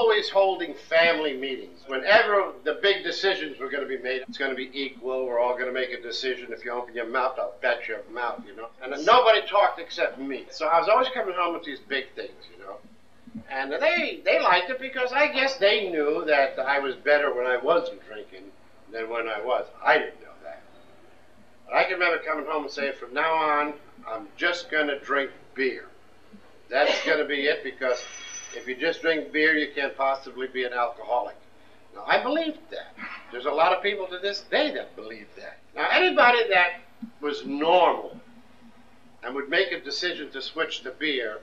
always holding family meetings. Whenever the big decisions were going to be made, it's going to be equal. We're all going to make a decision. If you open your mouth, I'll bet your mouth, you know. And nobody talked except me. So I was always coming home with these big things, you know. And they liked it because I guess they knew that I was better when I wasn't drinking than when I was. I didn't know that. But I can remember coming home and saying, from now on, I'm just going to drink beer. That's going to be it, because if you just drink beer, you can't possibly be an alcoholic. Now, I believed that. There's a lot of people to this day that believe that. Now, anybody that was normal and would make a decision to switch to beer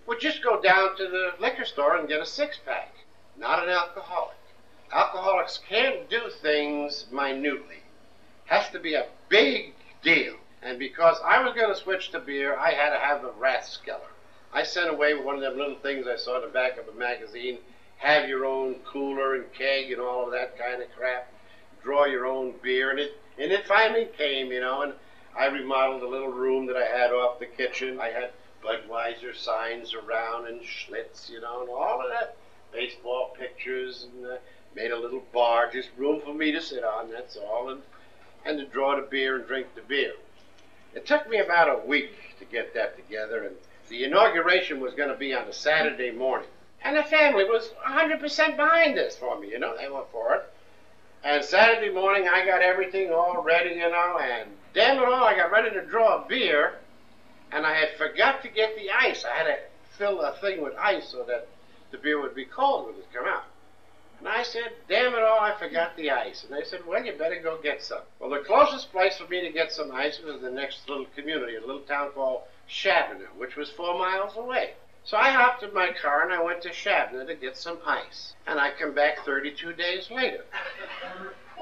would just go down to the liquor store and get a six-pack. Not an alcoholic. Alcoholics can't do things minutely. Has to be a big deal. And because I was going to switch to beer, I had to have a Rathskeller. I sent away with one of them little things I saw in the back of a magazine. Have your own cooler and keg and all of that kind of crap. Draw your own beer. And it finally came, you know, and I remodeled a little room that I had off the kitchen. I had Budweiser signs around and Schlitz, you know, and all of that. Baseball pictures, and made a little bar, just room for me to sit on, that's all, and to draw the beer and drink the beer. It took me about a week to get that together, and the inauguration was going to be on a Saturday morning. And the family was 100% behind this for me, you know, they were for it. And Saturday morning, I got everything all ready, you know, and damn it all, I got ready to draw a beer, and I had forgot to get the ice. I had to fill a thing with ice so that the beer would be cold when it come out. And I said, damn it all, I forgot the ice. And they said, well, you better go get some. Well, the closest place for me to get some ice was the next little community, a little town called Shabana, which was 4 miles away. So I hopped in my car and I went to Shabana to get some ice. And I come back 32 days later.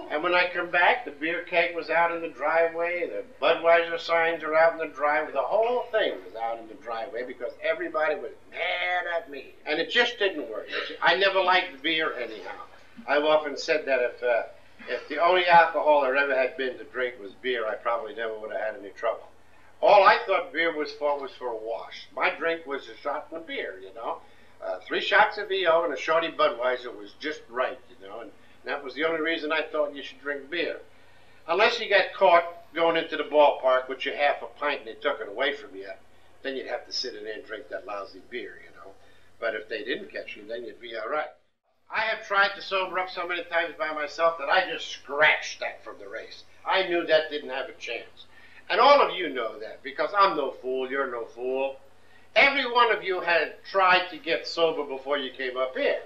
And when I come back, the beer keg was out in the driveway, the Budweiser signs are out in the driveway, the whole thing was out in the driveway because everybody was mad at me. And it just didn't work. I never liked beer anyhow. I've often said that if the only alcohol there ever had been to drink was beer, I probably never would have had any trouble. All I thought beer was for a wash. My drink was a shot of beer, you know. 3 shots of EO and a shorty Budweiser was just right, you know. And that was the only reason I thought you should drink beer. Unless you got caught going into the ballpark with your half a pint and they took it away from you, then you'd have to sit in there and drink that lousy beer, you know. But if they didn't catch you, then you'd be all right. I have tried to sober up so many times by myself that I just scratched that from the race. I knew that didn't have a chance. And all of you know that, because I'm no fool, you're no fool. Every one of you had tried to get sober before you came up here.